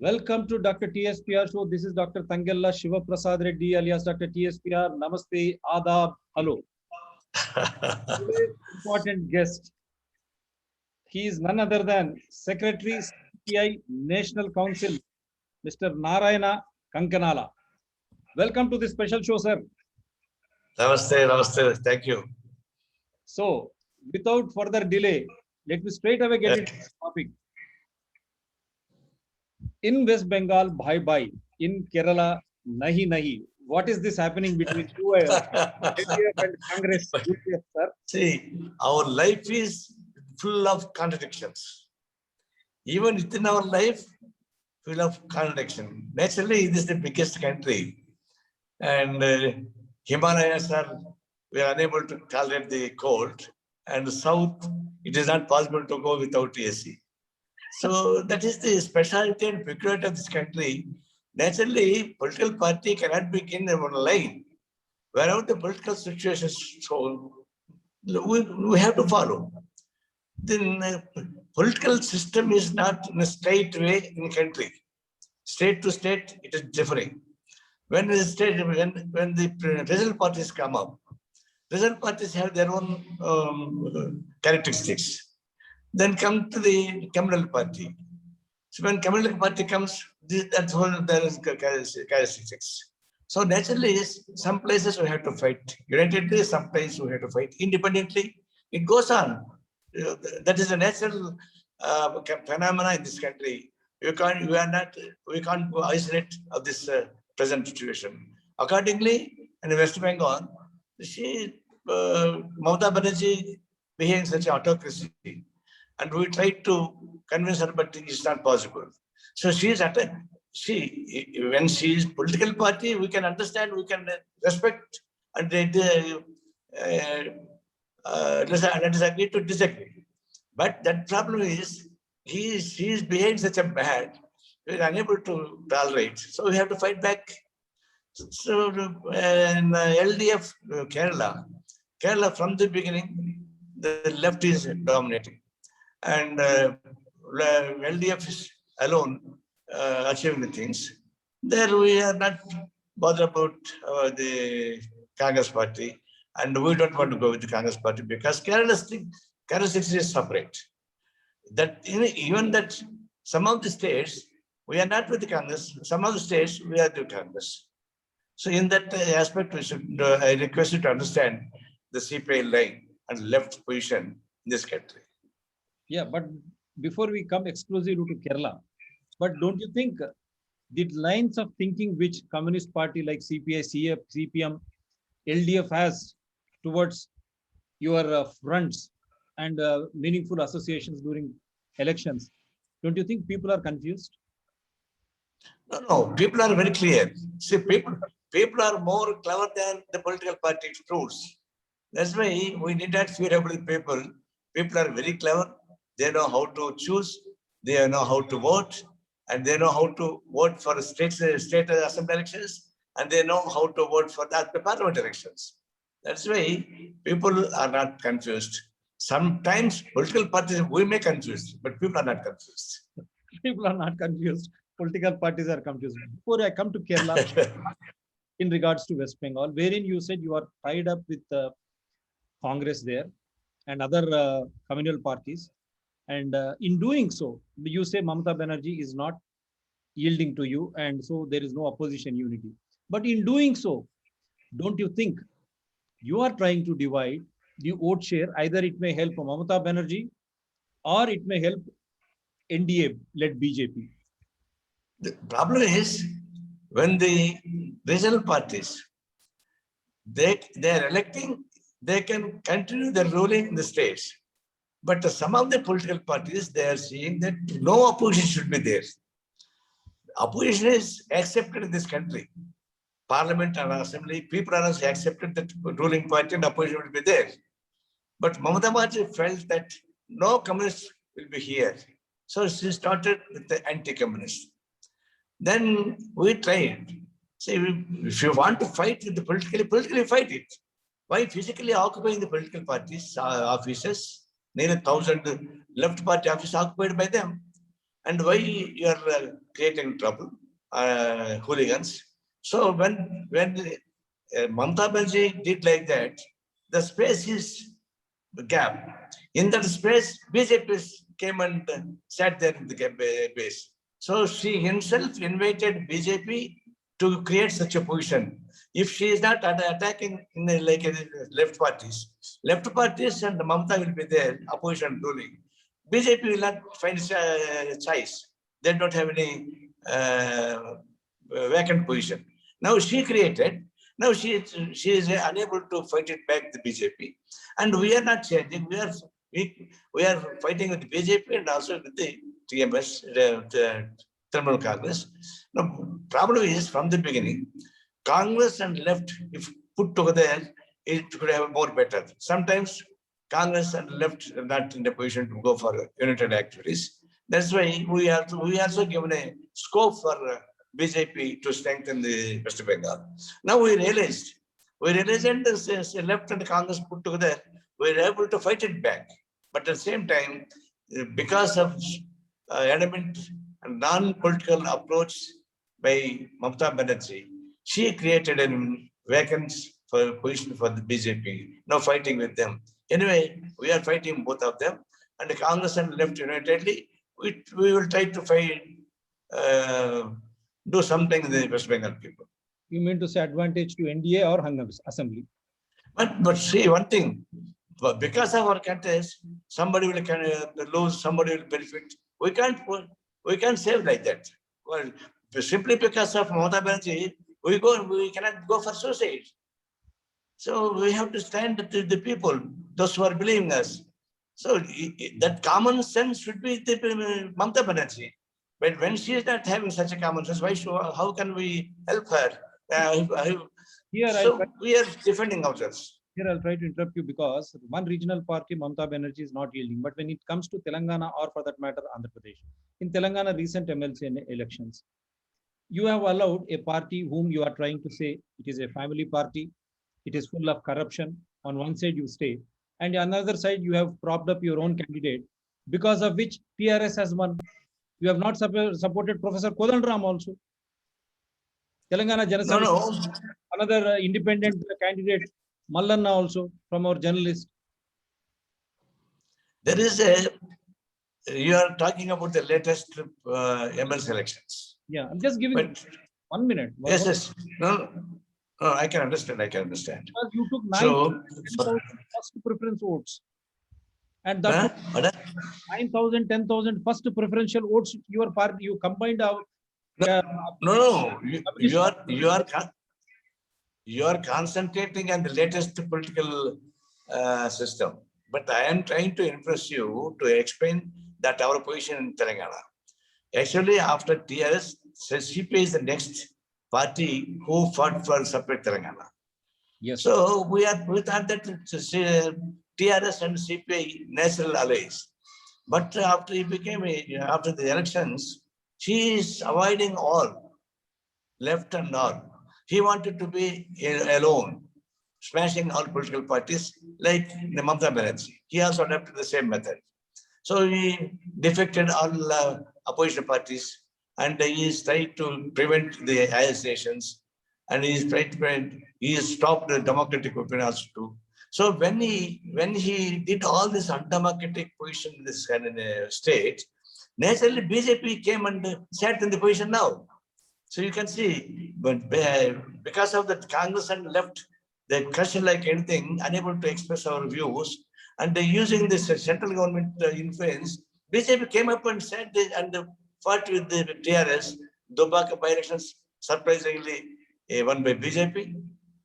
Welcome to Dr. TSPR show. This is Dr. Tangella Shiva Prasad Reddy alias Dr. TSPR. Namaste, Adab, hello. Today's important guest. He is none other than Secretary CPI National Council, Mr. Narayana Kankanala. Welcome to this special show, sir. Namaste, namaste. Thank you. So, without further delay, let me straight away get into this topic. In West Bengal, Bhai Bhai. In Kerala, Nahi Nahi. What is this happening between you and Congress? Sir? See, our life is full of contradictions. Even within our life, full of contradiction. Naturally, this is the biggest country. And Himalayas we are unable to tolerate the cold. And the south, it is not possible to go without AC. So that is the specialty and peculiarity of this country. Naturally, political party cannot be in one line. Wherever the political situation is shown, we have to follow. The political system is not in a straight way in country. State to state, it is differing. When the regional parties come up, regional parties have their own characteristics. Then come to the communal party. So when communal party comes, that's whole there is characteristics. So naturally, some places we have to fight unitedly, some places we have to fight independently. It goes on. That is a natural phenomena in this country. We can't go isolate of this present situation. Accordingly, in West Bengal, Mamata Banerjee behaving such an autocracy. And we tried to convince her, but it's not possible. So when she is political party, we can understand, we can respect, and let us agree to disagree. But that problem is, she is behaving such a bad, we are unable to tolerate. So we have to fight back. So in LDF Kerala from the beginning, the left is dominating. And LDF is alone achieving the things. There we are not bothered about the Congress party, and we don't want to go with the Congress party because Kerala is separate. That even that some of the states we are not with the Congress, some of the states we are with Congress. So in that aspect, we should I request you to understand the CPI line and left position in this country. Yeah, but before we come exclusively to Kerala, but don't you think the lines of thinking which Communist Party like CPI, CF, CPM, LDF has towards your fronts and meaningful associations during elections, don't you think people are confused? No, people are very clear. See, people are more clever than the political party rules. That's why we need not fear about the people. People are very clever. They know how to choose, they know how to vote, and they know how to vote for state assembly elections, and they know how to vote for the parliament elections. That's why people are not confused. Sometimes political parties we may confuse, but people are not confused. People are not confused. Political parties are confused. Before I come to Kerala, in regards to West Bengal, wherein you said you are tied up with Congress there and other communal parties. And in doing so, you say Mamata Banerjee is not yielding to you, and so there is no opposition unity. But in doing so, don't you think you are trying to divide the vote share? Either it may help Mamata Banerjee or it may help NDA-led BJP. The problem is when the regional parties, they are electing, they can continue their ruling in the states. But some of the political parties, they are seeing that no opposition should be there. Opposition is accepted in this country. Parliament and assembly, people are also accepted that ruling party and opposition will be there. But Mamata Banerjee felt that no communists will be here. So she started with the anti-communist. Then we tried. See, if you want to fight with the politically fight it. Why physically occupying the political parties offices? Nearly 1,000 left party offices occupied by them. and why you are creating trouble, hooligans. So when Mamata Banerjee did like that, the space is gap. In that space, BJP came and sat there in the base. So she himself invited BJP to create such a position. If she is not attacking in the, like left parties and Mamata will be there, opposition ruling. BJP will not find a choice. They don't have any vacant position. Now she created. Now she is unable to fight it back the BJP, and we are not changing. We are fighting with BJP and also with the TMS, the Trinamool Congress. Now, problem is from the beginning, Congress and left, if put together, it could have more better. Sometimes Congress and left are not in a position to go for united activities. That's why we also given a scope for BJP to strengthen the West Bengal. Now we realized and the left and Congress put together, we were able to fight it back. But at the same time, because of element and non-political approach by Mamata Banerjee, she created a vacant position for the BJP, now fighting with them. Anyway, we are fighting both of them, and the Congress and left unitedly, we will try to fight, do something in the West Bengal people. You mean to say advantage to NDA or Hung Assembly? But see one thing, because of our contest, somebody will lose, somebody will benefit. We can't save like that. Well, simply because of Mamata Banerjee, we cannot go for suicide. So we have to stand to the people, those who are believing us. So that common sense should be the Mamata Banerjee. But when she is not having such a common sense, how can we help her? So we are defending ourselves. Here I'll try to interrupt you because one regional party, Mamata Banerjee, is not yielding. But when it comes to Telangana or for that matter, Andhra Pradesh, in Telangana recent MLC elections, you have allowed a party whom you are trying to say it is a family party, it is full of corruption. On one side you stay, and on another side you have propped up your own candidate, because of which TRS has won. You have not supported Professor Kodandaram also. Telangana Janasabha, No. Another independent candidate, Mallanna also, from our journalist. There is you are talking about the latest MLC elections. Yeah, I'm just giving 1 minute. Yes. No, I can understand. Because you took 9,000 first preference votes. And that 9,000, 10,000 first preferential votes, your party, you combined out. No. You are concentrating on the latest political system. But I am trying to impress you to explain that our position in Telangana. Actually, after TRS, CPI is the next party who fought for separate Telangana. Yes. So we thought that TRS and CPI natural allies. But after after the elections, she is avoiding all, left and all. He wanted to be alone, smashing all political parties like the Mamata Banerjee. He also adopted the same method. So he defected all opposition parties, and he is trying to prevent the assassinations, and he is trying to prevent, he stopped the democratic opinion also too. So when he did all this undemocratic position in this state, naturally BJP came and sat in the position now. So you can see, but because of that Congress and left, they crushed like anything, unable to express our views, and using this central government influence, BJP came up and said and fought with the TRS. Dobaka by-elections surprisingly won by BJP,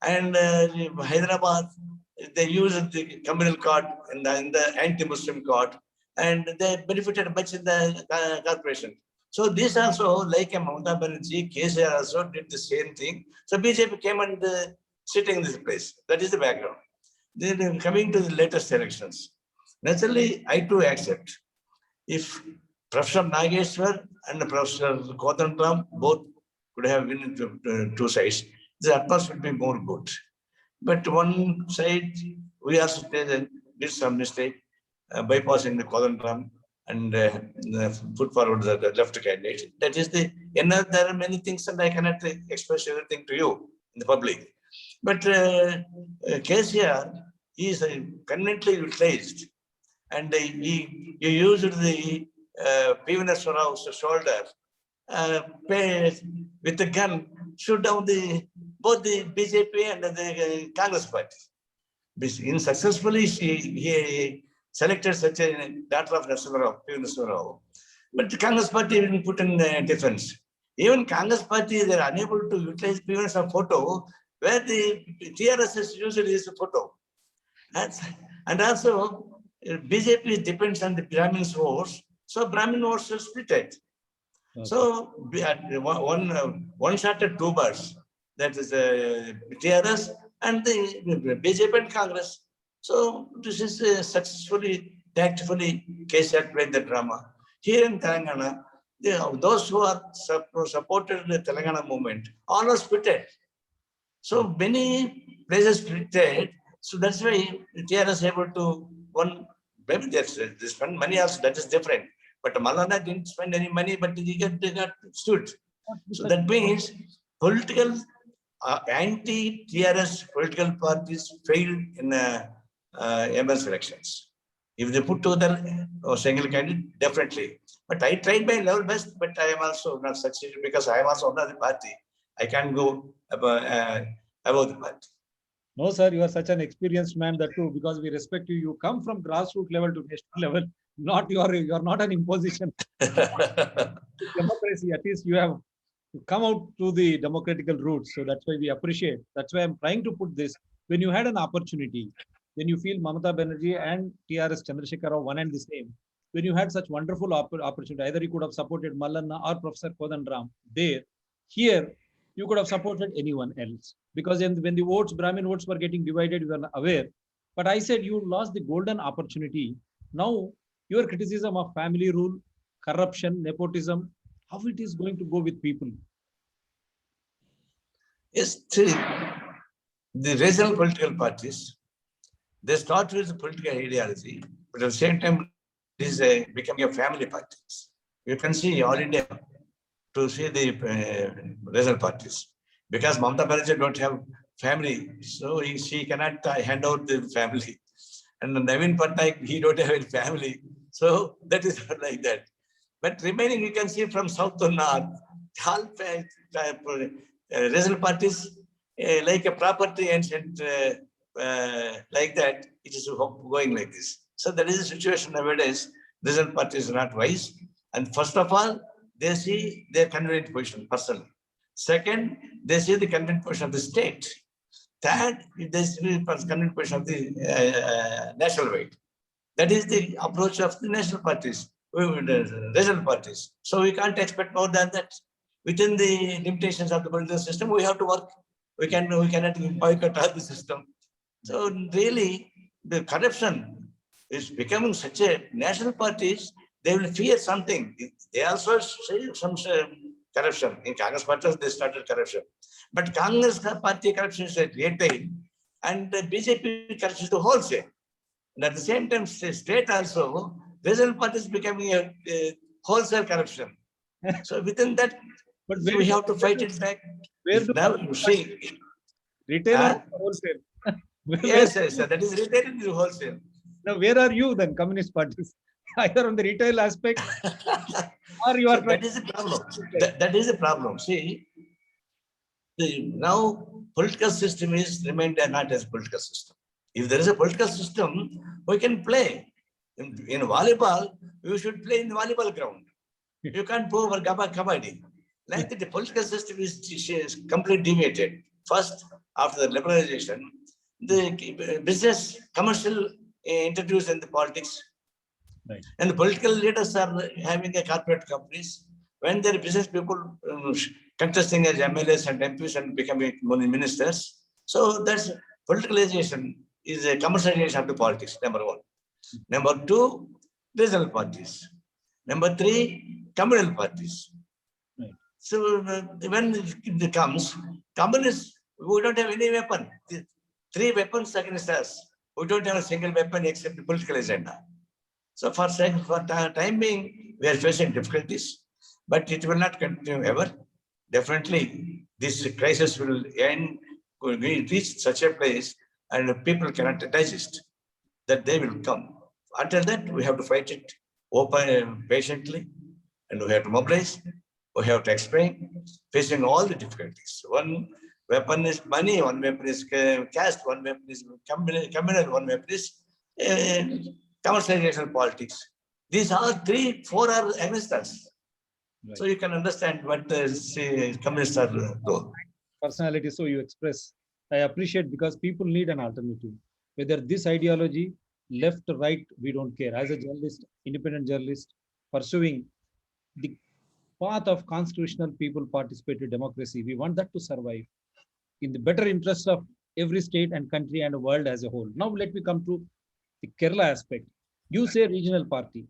and Hyderabad, they used the communal court and the anti-Muslim court, and they benefited much in the corporation. So this also, like a Mamata Banerjee, KCR also did the same thing. So BJP came and sitting in this place. That is the background. Then coming to the latest elections, naturally, I too accept. If Professor Nageshwar and Professor Kodandaram both could have been two sides, the atmosphere would be more good. But one side, we also did some mistake, bypassing the Kodandaram. and put forward the left candidate. That is the, there are many things and I cannot express everything to you in the public. But KCR is conveniently utilized, and he used the P.V. Narasimha's shoulder, with the gun, shoot down both the BJP and the Congress party. Successfully, he selected such a daughter of Narasimha, P.V. Narasimha. But the Congress party will be put in defense. Even Congress party, they are unable to utilize P.V. Narasimha's photo, where the TRS is usually his photo. And also, BJP depends on the Brahmin votes, so Brahmin votes are split. Okay. So one shot at two birds, that is TRS and the BJP and Congress. So this is successfully, tactfully, KCR played the drama. Here in Telangana, those who are supported the Telangana movement, all are split. So many places split. So that's why TRS is able to one. Maybe they spend money also, that is different. But Malana didn't spend any money, but they got stood. So that means political anti-TRS political parties failed in MS elections. If they put together a single candidate, definitely. But I tried my level best, but I am also not succeeded because I am also another party. I can't go above the party. No, sir, you are such an experienced man, that too, because we respect you. You come from grassroots level to national level. Not you are not an imposition. Democracy, at least you have come out to the democratical roots. So that's why we appreciate. That's why I'm trying to put this. When you had an opportunity, when you feel Mamata Banerjee and TRS Chandrasekhar Rao one and the same, when you had such wonderful opportunity, either you could have supported Mallanna or Professor Kodandaram there. Here, you could have supported anyone else. Because when the votes, Brahmin votes were getting divided, you were aware. But I said you lost the golden opportunity. Now, your criticism of family rule, corruption, nepotism, how it is going to go with people? Yes, the regional political parties, they start with the political ideology, but at the same time, it is becoming a family parties. You can see all India to see the regional parties. Because Mamata Banerjee don't have family, so she cannot hand out the family. And Navin Patnaik, he don't have any family. So that is like that. But remaining, you can see from south to north, all regional parties, like a property ancient, like that, it is going like this. So that is the situation nowadays. Regional parties are not wise. And first of all, they see their convenient position personally. Second, they see the convenient position of the state. Third, they see the convenient position of the national weight. That is the approach of the national parties, regional parties. So we can't expect more than that. Within the limitations of the political system, we have to work. We cannot boycott all the system. So really, the corruption is becoming such a national parties. They will fear something. They also say some corruption. In Congress parties, they started corruption. But Congress party corruption is at retail, and the BJP corruption is the wholesale. And at the same time, state also, regional parties becoming a wholesale corruption. So within that, But we have to fight it back. Now you see, retail or wholesale? yes, that is retail and wholesale. Now, where are you then, communist parties? Either on the retail aspect, or you are that is the problem. That is the problem. See, now political system is remained not as political system. If there is a political system, we can play. In volleyball, you should play in the volleyball ground. You can't go over kabaddi. Like that, the political system is completely deviated. First, after the liberalization, the business, commercial introduced in the politics. Right. And the political leaders are having a corporate companies. When their business people contesting as MLAs and MPs and becoming ministers. So that's politicalization is a commercialization of the politics, number one. Number two, regional parties. Number three, communal parties. Right. So when it comes, communists, we don't have any weapon. The three weapons against us. We don't have a single weapon except the political agenda. So for time being, we are facing difficulties, but it will not continue ever. Definitely, this crisis will end, will reach such a place, and people cannot digest that they will come. Until that, we have to fight it open patiently, and we have to mobilize. We have to explain, facing all the difficulties. One weapon is money, one weapon is caste, one weapon is communal, one weapon is uh, commercialization politics. These are three, four are against us. Right. So you can understand what the communists are doing. Personality, so you express. I appreciate because people need an alternative. Whether this ideology, left, right, we don't care. As a journalist, independent journalist, pursuing the path of constitutional people participated democracy, we want that to survive in the better interest of every state and country and world as a whole. Now let me come to the Kerala aspect. You say regional party,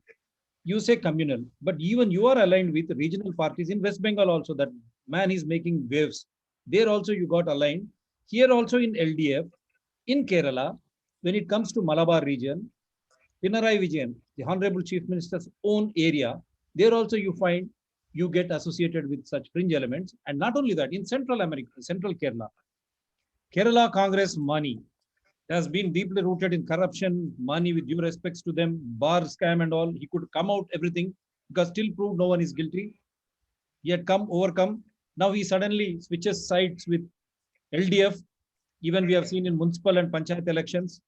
you say communal, but even you are aligned with regional parties in West Bengal also. That man is making waves. There also you got aligned. Here also in LDF, in Kerala, when it comes to Malabar region, Pinarayi Vijayan, the Honorable Chief Minister's own area, there also you find you get associated with such fringe elements. And not only that, in Central America, Central Kerala, Kerala Congress money has been deeply rooted in corruption, money with due respects to them, bar scam and all. He could come out everything because still proved no one is guilty. He had come, overcome. Now he suddenly switches sides with LDF. Even we have seen in municipal and panchayat elections.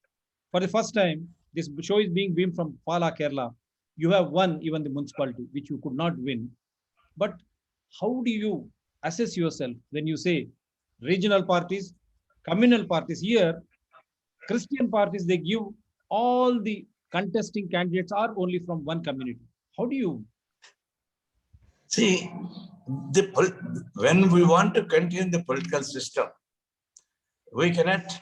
For the first time, this show is being beamed from Pala, Kerala. You have won even the municipality, which you could not win. But how do you assess yourself when you say regional parties, communal parties? Here, Christian parties, they give all the contesting candidates are only from one community. How do you? See, when we want to continue the political system, we cannot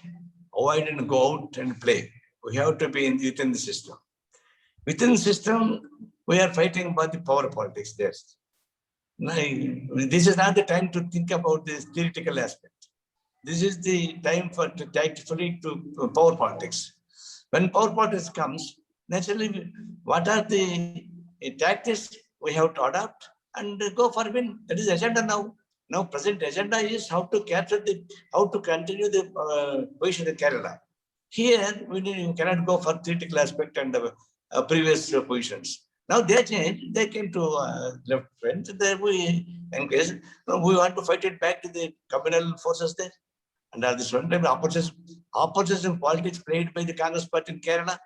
avoid and go out and play. We have to be within the system. Within the system, we are fighting about the power politics there. This is not the time to think about this theoretical aspect. This is the time for to tactfully to power politics. When power politics comes, naturally, what are the tactics we have to adopt and go for win? That is agenda now. Now, present agenda is how to capture how to continue the position in Kerala. Here, we cannot go for theoretical aspect and previous positions. Now they changed, they came to left front, there we engaged. We want to fight it back to the communal forces there. And at this one time, opposition politics played by the Congress party in Kerala,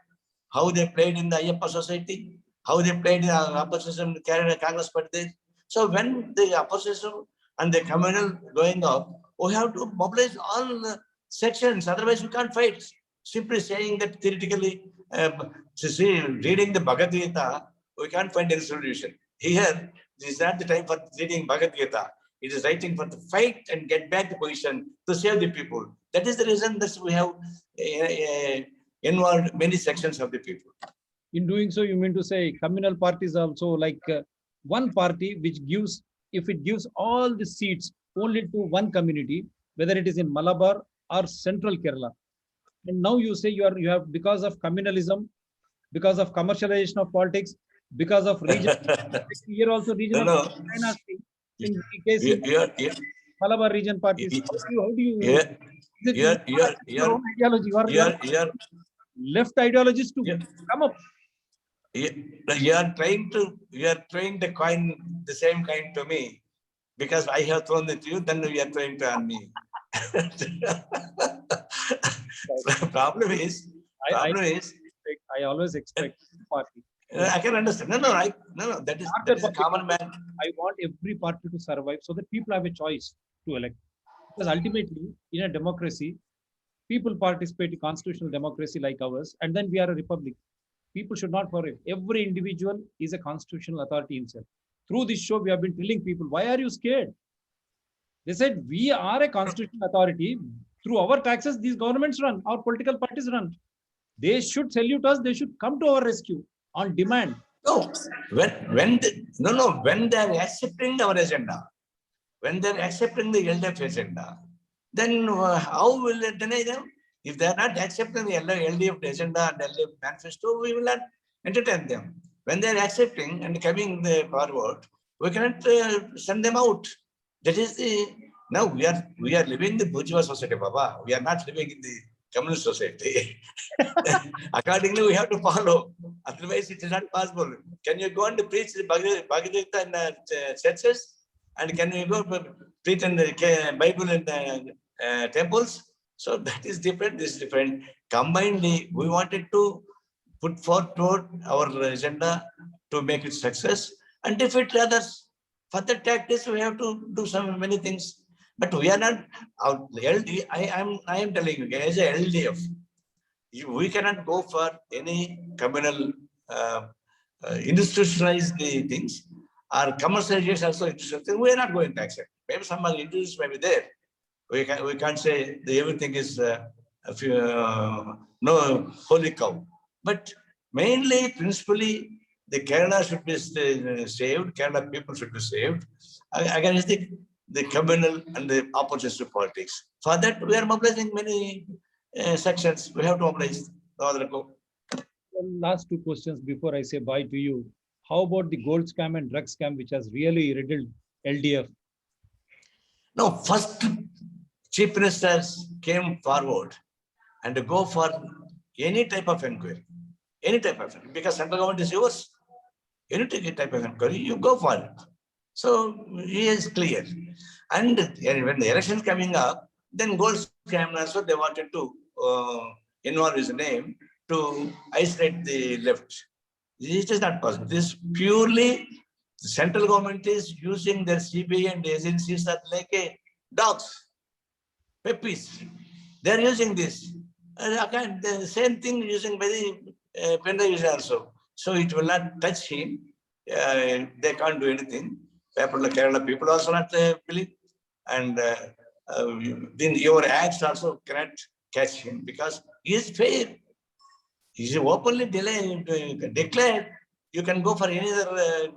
how they played in the Ayyappa society, how they played in opposition in Kerala Congress party there. So when the opposition and the communal going up, we have to mobilize all sections, otherwise we can't fight. Simply saying that theoretically, see, reading the Bhagavad Gita, we can't find any solution. Here, this is not the time for reading Bhagavad Gita. It is writing for the fight and get back the position to save the people. That is the reason that we have involved many sections of the people. In doing so, you mean to say communal parties also like one party which gives, if it gives all the seats only to one community, whether it is in Malabar or Central Kerala. And now you say you have because of communalism, because of commercialization of politics, because of region. Here also regional No. dynasty. In the case in You Malabar region parties, how do you are, your own ideology or left ideologies to come up? you are trying to coin the same kind to me because I have thrown it to you, then you are trying to on me. problem is, I always expect party. I can understand. No, that is a common man. I want every party to survive so that people have a choice to elect. Because ultimately, in a democracy, people participate in constitutional democracy like ours, and then we are a republic. People should not forget. Every individual is a constitutional authority himself. Through this show, we have been telling people, why are you scared? They said, we are a constitutional authority. Through our taxes, these governments run, our political parties run. They should salute us. They should come to our rescue on demand. No, when they are accepting our agenda, when they are accepting the LDF agenda, then how will they deny them? If they are not accepting the LDF agenda and LDF manifesto, we will not entertain them. When they are accepting and coming forward, we cannot send them out. That is the now we are living in the bourgeois society, Baba. We are not living in the communist society. Accordingly, we have to follow. Otherwise, it is not possible. Can you go and preach the Bhagavad Gita in churches? And can you go preach in the Bible in the temples? So that is different. This is different. Combinedly, we wanted to put forward our agenda to make it success and defeat others. For the tactics, we have to do some many things. But we are not LD. I am telling you, as a LDF, we cannot go for any communal institutionalize the things or commercialization also institutional. We are not going to accept. Maybe some institutions may be there. We can't say that everything is no holy cow. But mainly, principally, the Kerala should be saved. Kerala people should be saved against the communal and the opposition to politics. For that, we are mobilizing many sections. We have to mobilize. Last two questions before I say bye to you. How about the gold scam and drug scam, which has really riddled LDF? No, first chief ministers came forward and to go for any type of inquiry, because central government is yours. Any type of inquiry, you go for it. So he is clear. And when the election coming up, then gold scam also they wanted to involve his name to isolate the left. This is not possible. This purely the central government is using their CBI and agencies are like a dogs, puppies. They are using this. Again, the same thing using by the Pendra user also. So it will not touch him. They can't do anything. Kerala people also not believe. And then your acts also cannot catch him because he is fair. He is openly declared. You can go for any other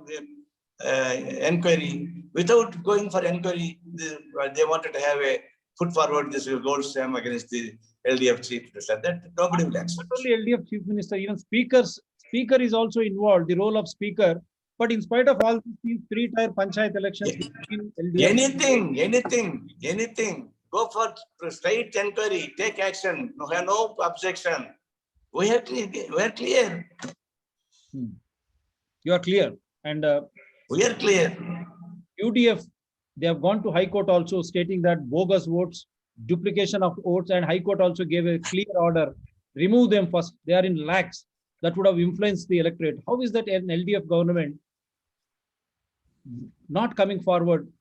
inquiry. Without going for inquiry, they wanted to have a put forward this gold scam against the LDF chief minister. That nobody will accept. Not only LDF chief minister, even speaker is also involved, the role of speaker. But in spite of all these three-tier panchayat elections, anything. Go for straight inquiry, take action. No, have no objection. We are clear. You are clear. And we are clear. UDF, they have gone to High Court also stating that bogus votes, duplication of votes, and High Court also gave a clear order. Remove them first. They are in lakhs. That would have influenced the electorate. How is that an LDF government not coming forward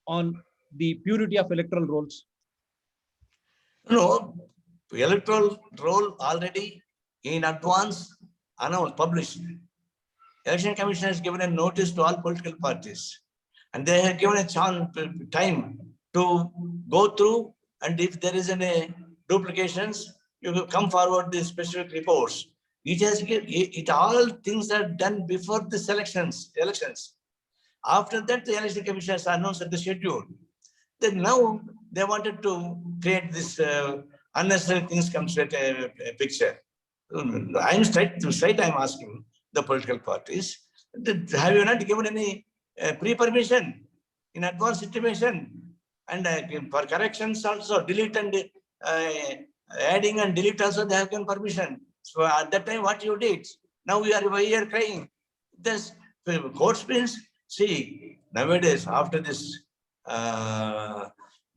on the purity of electoral rolls? No, electoral roll already in advance announced, published. Election Commission has given a notice to all political parties, and they have given a chance, time to go through, and if there is any duplications, you will come forward the specific reports. It all things are done before the elections. After that, the Election Commission has announced the schedule. Then now they wanted to create this unnecessary things comes with a picture. I'm straight. I'm asking the political parties, have you not given any pre-permission in advance intimation? And for corrections also, delete and adding and delete also they have given permission. So at that time, what you did? Now we are crying. This court means, see, nowadays after this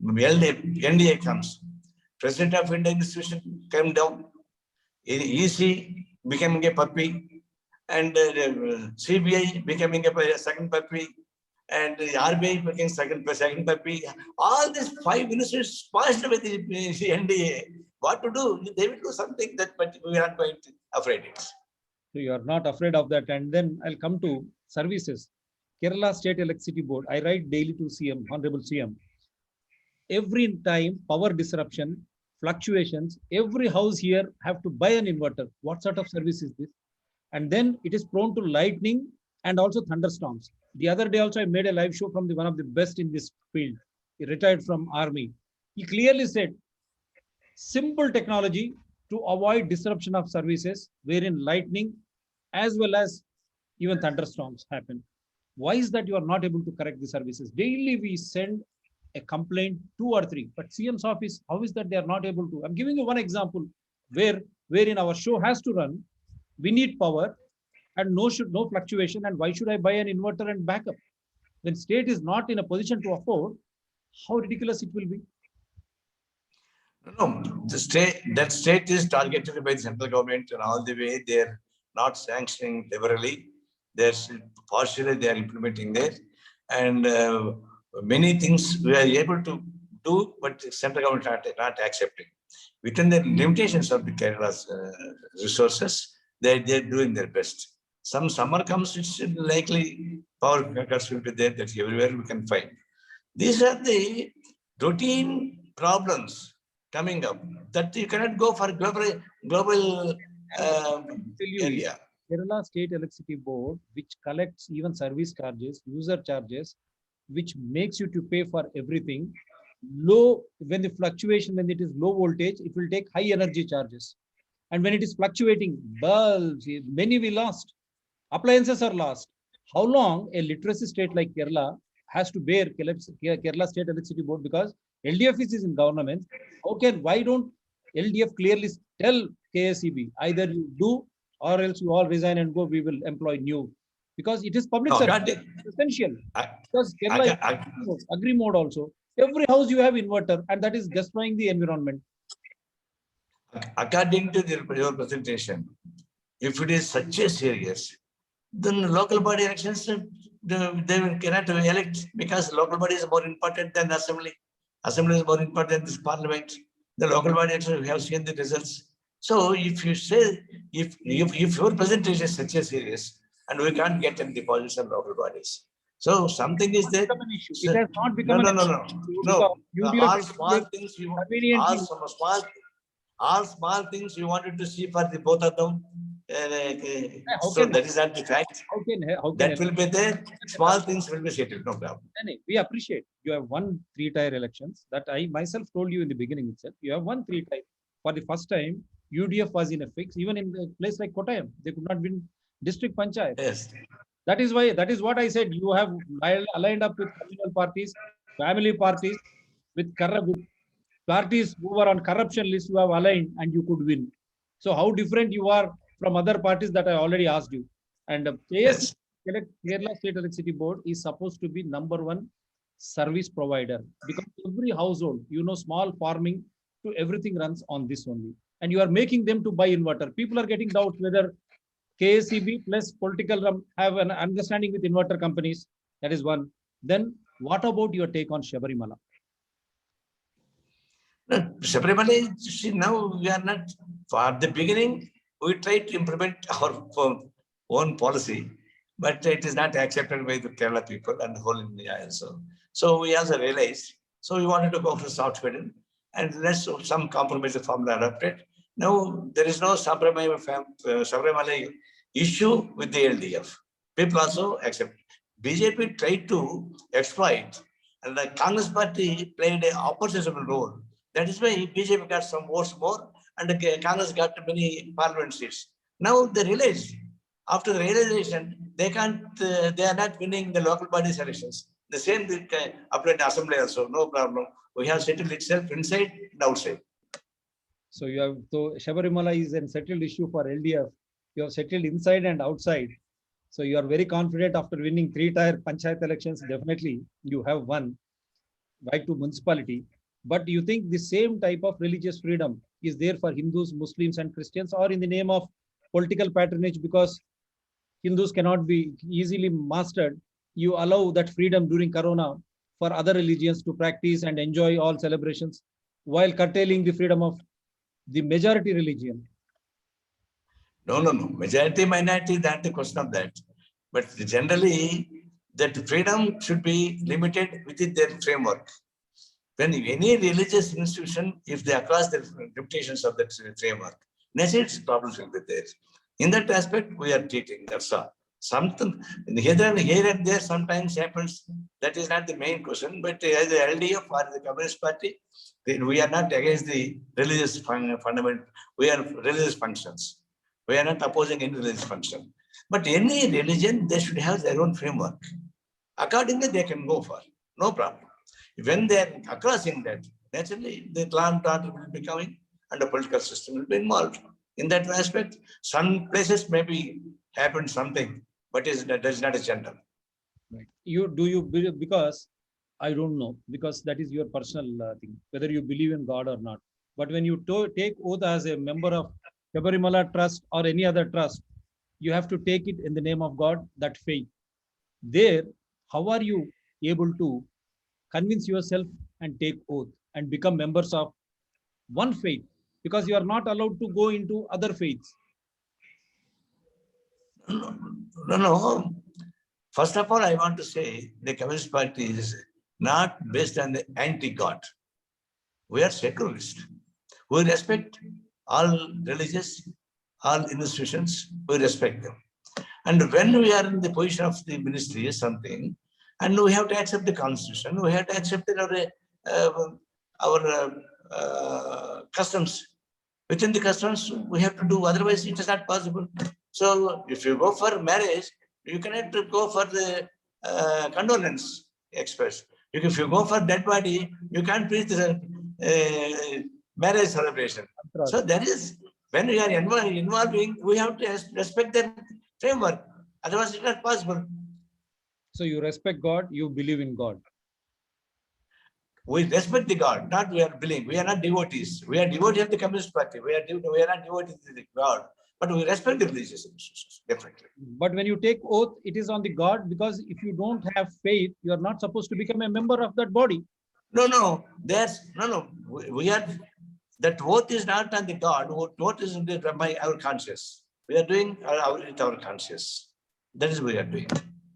NDA comes, President of India institution came down, EC becoming a puppy, and CBI becoming a second puppy, and RBI became second puppy. All these 5 ministers splashed with the NDA. What to do? They will do something that, but we are not going to afraid it. So you are not afraid of that. And then I'll come to services. Kerala State Electricity Board. I write daily to CM, Honorable CM. Every time power disruption, fluctuations, every house here have to buy an inverter. What sort of service is this? And then it is prone to lightning and also thunderstorms. The other day also I made a live show from one of the best in this field. He retired from army. He clearly said, simple technology to avoid disruption of services, wherein lightning as well as even thunderstorms happen. Why is that you are not able to correct the services? Daily we send a complaint, two or three, but CM's office, how is that they are not able to? I'm giving you one example where wherein our show has to run. We need power and no fluctuation. And why should I buy an inverter and backup? When state is not in a position to afford, how ridiculous it will be. No, that state is targeted by the central government and all the way they're not sanctioning liberally. There's partially they are implementing there, and many things we are able to do, but the central government not accepting. Within the limitations of the Kerala's resources, they're doing their best. Some summer comes, it's likely power cuts will be there. That everywhere we can find. These are the routine problems coming up that you cannot go for global Tell you, area. Kerala State Electricity Board, which collects even service charges, user charges, which makes you to pay for everything. Low, when the fluctuation, when it is low voltage, it will take high energy charges. And when it is fluctuating, bulbs, many we lost. Appliances are lost. How long a literacy state like Kerala has to bear Kerala State Electricity Board? Because LDF is in government. Why don't LDF clearly tell KSEB either you do or else you all resign and go, we will employ new. Because it is public service, essential. Because Kerala is agree mode also. Every house you have inverter, and that is destroying the environment. According to your presentation, if it is such a serious, then local body elections, they cannot elect because local body is more important than assembly. Assembly is more important than this parliament. The local body elections, we have seen the results. So if you say, if your presentation is such a serious, and we can't get any deposits on local bodies. So something is there. It has not become no. All small things you want, all small things you wanted to see for the both of them. So that is not the fact. That will be there. Small things will be settled, no problem. We appreciate you have won 3-tier elections. That I myself told you in the beginning itself. You have won 3 times. For the first time, UDF was in a fix. Even in a place like Kottayam, they could not win district panchayat. Yes. That is what I said. You have aligned up with communal parties, family parties, with parties who were on corruption list. You have aligned and you could win. So how different you are from other parties that I already asked you. And Yes. Kerala State Electricity Board is supposed to be #1 service provider, because every household, small farming to everything runs on this only. And you are making them to buy inverter. People are getting doubts whether KSEB plus political have an understanding with inverter companies. That is one. Then what about your take on Shabarimala? No, Shabarimala, see, now we are not, for the beginning, we tried to implement our own policy, but it is not accepted by the Kerala people and the whole India also. So we also realized, so we wanted to go for software and let's some compromise formula adopted. Now there is no Shabarimala issue with the LDF. People also accept. BJP tried to exploit, and the Congress party played an opposition role. That is why BJP got some votes more, and the Congress got many parliament seats. Now they realize, after the realization, they can't. They are not winning the local body elections. The same thing applied to assembly also. No problem. We have settled itself inside and outside. So Shabarimala is a settled issue for LDF. You have settled inside and outside. So you are very confident after winning 3-tier panchayat elections. Definitely, you have won right to municipality. But do you think the same type of religious freedom is there for Hindus, Muslims, and Christians, or in the name of political patronage, because Hindus cannot be easily mastered, you allow that freedom during Corona for other religions to practice and enjoy all celebrations while curtailing the freedom of the majority religion? No. Majority, minority, that's the question of that. But generally, that freedom should be limited within their framework. When any religious institution, if they cross the limitations of that framework, necessary problems will be there. In that aspect, we are treating. That's all. Something here and there sometimes happens. That is not the main question. But as the LDF or the Communist Party, we are not against the religious fundament. We are religious functions. We are not opposing any religious function. But any religion, they should have their own framework. Accordingly, they can go for, no problem. When they are crossing that, naturally, the law and order will be coming and the political system will be involved. In that aspect, some places maybe happen something, but that is not a general. Right. Because I don't know, because that is your personal thing, whether you believe in God or not. But when you take oath as a member of Shabarimala Trust or any other trust, you have to take it in the name of God, that faith. There, how are you able to convince yourself and take oath and become members of one faith? Because you are not allowed to go into other faiths. No. First of all, I want to say the Communist Party is not based on the anti-God. We are secularist. We respect all religious, all institutions, we respect them. And when we are in the position of the ministry or something, and we have to accept the constitution, we have to accept our customs. Within the customs, we have to do, otherwise it is not possible. So if you go for marriage, you cannot go for the condolence express. If you go for dead body, you can't preach the marriage celebration. So there is, when we are involving, we have to respect their framework. Otherwise, it's not possible. So you respect God, you believe in God. We respect the God, not we are believing. We are not devotees. We are devotees of the Communist Party. We are not devotees of the God, but we respect the religious institutions, definitely. But when you take oath, it is on the God, because if you don't have faith, you are not supposed to become a member of that body. No. We are, that oath is not on the God. Oath is by our conscience. We are doing with our conscience. That is what we are doing.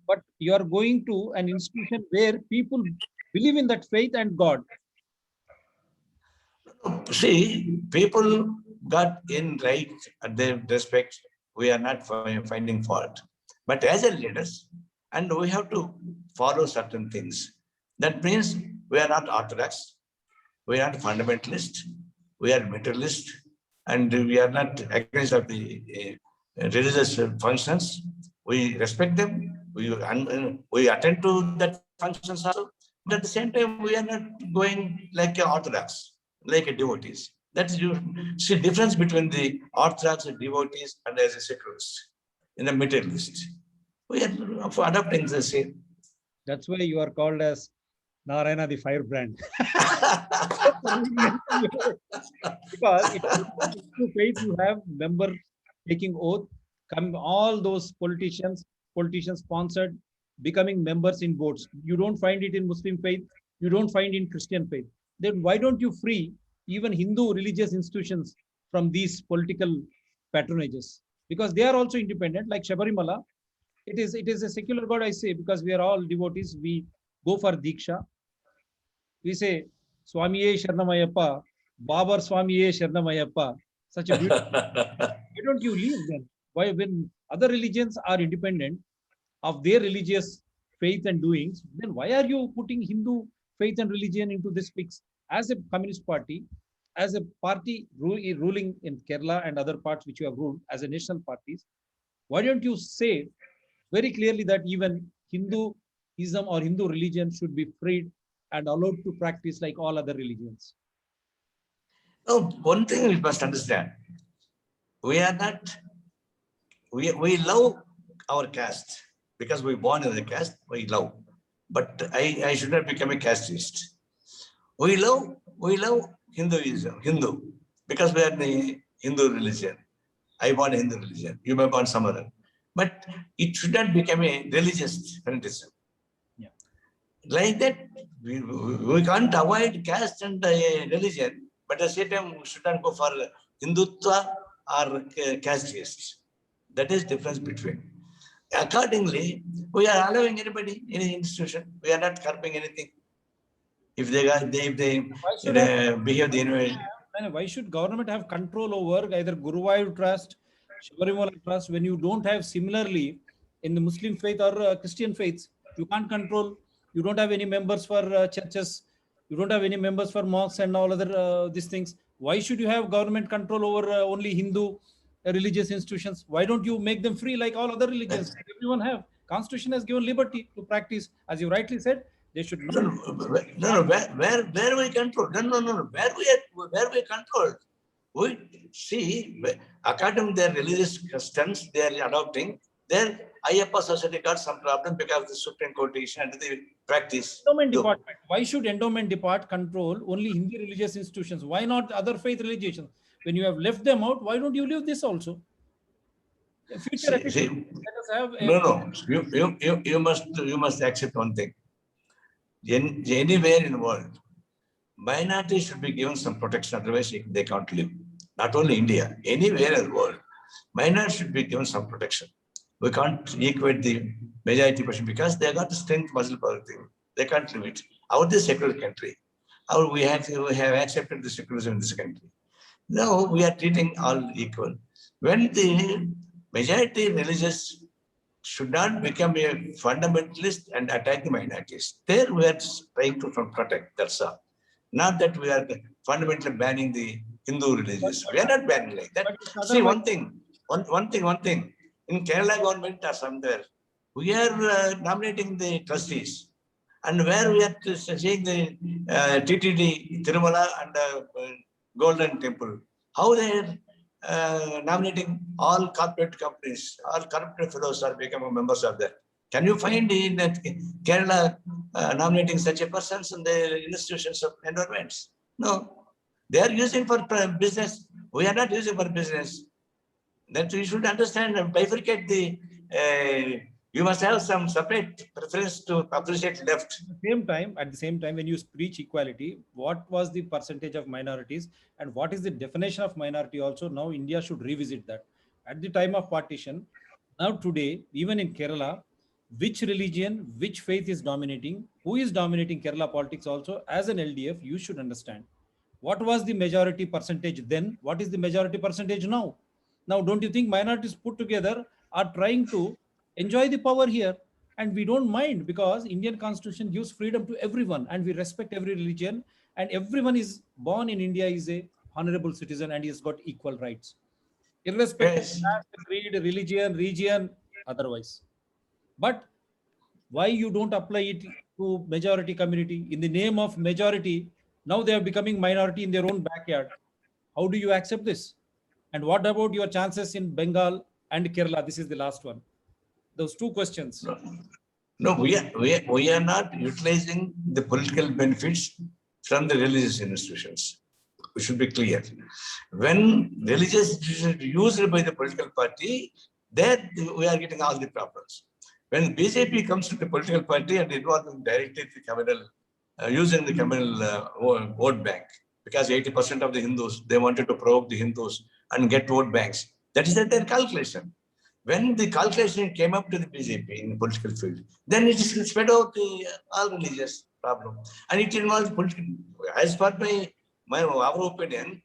But you are going to an institution where people believe in that faith and God. See, people got in right and they respect. We are not finding fault. But as a leaders, and we have to follow certain things. That means we are not orthodox, we are not fundamentalist, we are materialist, and we are not against of the religious functions. We respect them. We attend to that functions also. But at the same time, we are not going like a orthodox, like a devotees. That's you see difference between the orthodox and devotees and as a secularist in the materialist. We are for adopting the same. That's why you are called as Narayana the firebrand. Because if faith, you have member taking oath, come all those politicians sponsored, becoming members in boards. You don't find it in Muslim faith, you don't find in Christian faith. Then why don't you free even Hindu religious institutions from these political patronages? Because they are also independent, like Shabarimala. It is a secular God, I say, because we are all devotees. We go for Diksha. We say, Swamiye Sharnamayappa, Babar Swamiye Sharnamayappa. Such a beautiful. Why don't you leave then? Why, when other religions are independent of their religious faith and doings, then why are you putting Hindu faith and religion into this mix? As a communist party, as a party ruling in Kerala and other parts which you have ruled as a national parties, why don't you say very clearly that even Hinduism or Hindu religion should be freed and allowed to practice like all other religions? No, one thing we must understand. We are not, we love our caste because we born in a caste, we love. But I should not become a casteist. We love Hinduism, Hindu, because we are the Hindu religion. I born Hindu religion. You may born some other. But it should not become a religious fanaticism. Yeah. Like that, we can't avoid caste and religion, but at the same time, we should not go for Hindutva or casteist. That is difference between. Accordingly, we are allowing anybody, any institution. We are not curbing anything. If they behave the way. Why should government have control over either Guruvayur Trust, Shabarimala Trust, when you don't have similarly in the Muslim faith or Christian faiths? You can't control. You don't have any members for churches. You don't have any members for mosques and all other these things. Why should you have government control over only Hindu religious institutions. Why don't you make them free like all other religions? Everyone have. Constitution has given liberty to practice. As you rightly said, they should No, not. no, where we control? No. Where we controlled? We see, according to their religious customs, they are adopting. Their Ayyappa society got some problem because the Supreme Court decision and the practice. Endowment department. Why should endowment depart control only Hindi religious institutions? Why not other faith religions? When you have left them out, why don't you leave this also? Future See, efficiency. Let us have no. You must accept one thing. Anywhere in the world, minorities should be given some protection, otherwise they can't live. Not only India, anywhere in the world, minorities should be given some protection. We can't equate the majority person because they got the strength, muscle power thing. They can't live it. Our this secular country, we have accepted the secularism in this country. Now we are treating all equal. When the majority religious should not become a fundamentalist and attack the minorities. There we are trying to protect, that's all. Not that we are fundamentally banning the Hindu religious. We are not banning like that. See, one thing. In Kerala government or somewhere, we are nominating the trustees. And where we are seeing the TTD, Tirumala and Golden Temple, how they are nominating all corporate companies, all corporate fellows are becoming members of that. Can you find in that Kerala nominating such a persons in the institutions of endowments? No, they are using for business. We are not using for business. That we should understand and bifurcate the. You must have some separate preference to appreciate left. At the same time, when you preach equality, what was the percentage of minorities and what is the definition of minority also? Now India should revisit that. At the time of partition, now today, even in Kerala, which religion, which faith is dominating, who is dominating Kerala politics also, as an LDF, you should understand. What was the majority percentage then? What is the majority percentage now? Now, don't you think minorities put together are trying to enjoy the power here? And we don't mind because Indian constitution gives freedom to everyone and we respect every religion and everyone is born in India is a honorable citizen and he has got equal rights irrespective of Yes. caste, creed, religion, region, otherwise. But why you don't apply it to majority community in the name of majority? Now they are becoming minority in their own backyard. How do you accept this? And what about your chances in Bengal and Kerala? This is the last one. Those two questions. No, we are not utilizing the political benefits from the religious institutions. We should be clear. When religious institutions used by the political party, there we are getting all the problems. When BJP comes to the political party and involving directly the communal, using the communal vote bank, because 80% of the Hindus, they wanted to provoke the Hindus and get vote banks. That is their calculation. When the calculation came up to the BJP in the political field, then it is spread out the all religious problem. And it involves political, as per our opinion,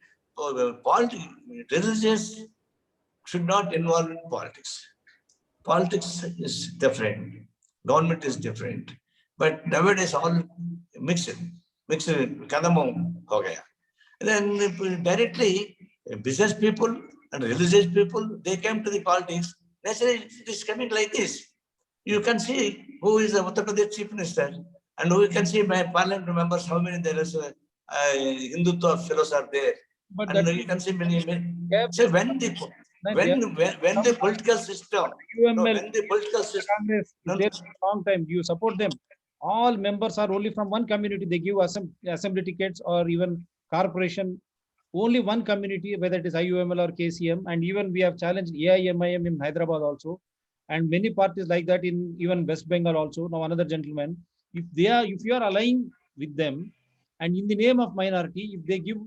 religious should not involve in politics. Politics is different, government is different. But nowadays all mixed, kadamo ho gaya. Then directly business people and religious people, they came to the politics. Naturally, it is coming like this. You can see who is the Uttar Pradesh chief minister, and we can see my parliament members how many there is Hindutva fellows are there, But and that you can see many. gap So is when the political system, no, UML, when the political system, Congress, no, there long time. Do you support them? All members are only from one community. They give assembly tickets or even corporation. Only one community, whether it is IUML or KCM, and even we have challenged AIMIM in Hyderabad also, and many parties like that in even West Bengal also. Now another gentleman, if you are aligning with them, and in the name of minority, if they give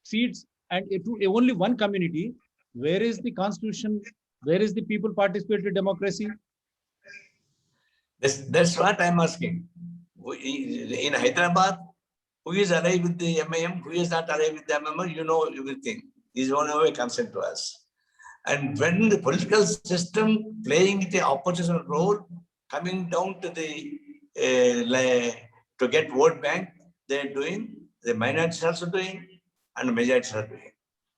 seats and to only one community, where is the constitution? Where is the people participatory democracy? that's what I'm asking. In Hyderabad, who is alive with the MIM, who is not alive with the MIM, you know everything. Is one way concerned to us. And when the political system playing the opposition role, coming down to the to get vote bank, they're doing, the minorities also doing, and the majorities are doing.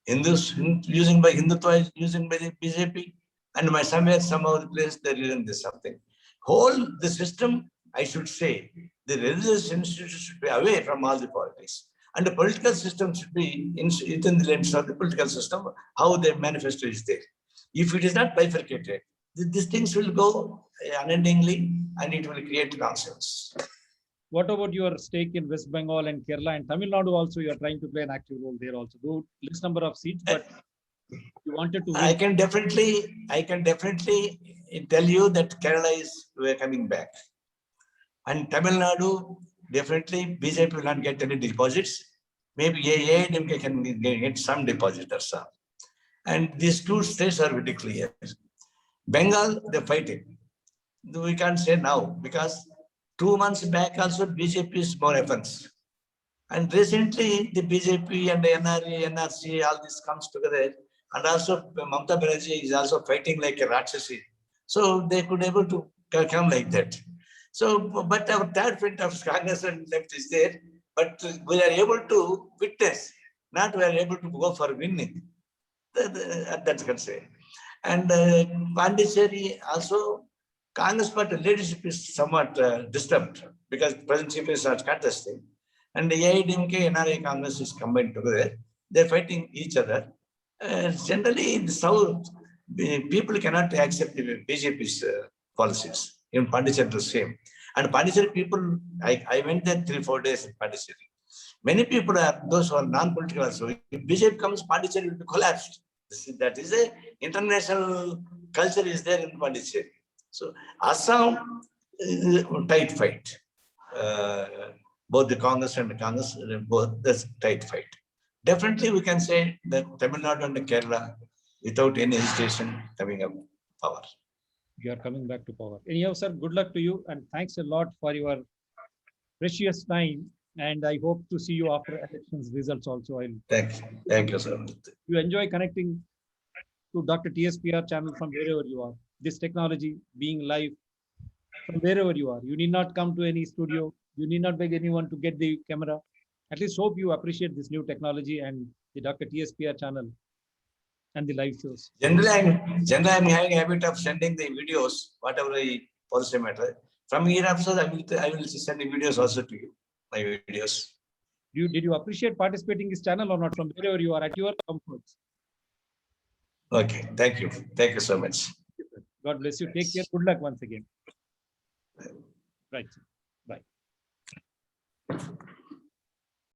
Hindus using by Hindutva is using by the BJP, and my somewhere some other place they're using this something. Whole the system, I should say, the religious institutions should be away from all the politics, and the political system should be within the lens of the political system. How the manifesto is there. If it is not bifurcated, these things will go unendingly, and it will create nonsense. What about your stake in West Bengal and Kerala and Tamil Nadu also? You are trying to play an active role there also. Though less number of seats, but you wanted to win. I can definitely tell you that Kerala is coming back. And Tamil Nadu, definitely BJP will not get any deposits. Maybe AIDMK can get some deposits or some. And these two states are very clear. Bengal, they're fighting. We can't say now because 2 months back also BJP is more offense. And recently the BJP and the NRA, NRC, all this comes together. And also Mamata Banerjee is also fighting like a Rakshasi. So they could able to come like that. So, but our third front of Congress and left is there. But we are able to witness, not we are able to go for winning. That's can say. And Pondicherry also, Congress party leadership is somewhat disturbed because present chief is not contesting. And the AIDMK, NRA Congress is combined together. They're fighting each other. Generally, in the South, people cannot accept the BJP's policies. In Pondicherry, the same. And Pondicherry people, I went there 3-4 days in Pondicherry. Many people are those who are non-political also. If BJP comes, Pondicherry will be collapsed. That is a international culture is there in Pondicherry. So Assam, tight fight. Both the Congress and the Congress, both this tight fight. Definitely, we can say that Tamil Nadu and Kerala, without any hesitation, coming up power. You are coming back to power. Anyhow, sir, good luck to you and thanks a lot for your precious time. And I hope to see you after elections results also. Thank you, sir. You enjoy connecting to Dr. TSPR channel from wherever you are. This technology being live from wherever you are. You need not come to any studio. You need not beg anyone to get the camera. At least hope you appreciate this new technology and the Dr. TSPR channel and the live shows. Generally, I'm having a habit of sending the videos, whatever the policy matter. From here also, I will send the videos also to you, my videos. Did you appreciate participating in this channel or not from wherever you are at your comforts? Okay, thank you. Thank you so much. God bless you. Take care. Good luck once again. Right. Bye.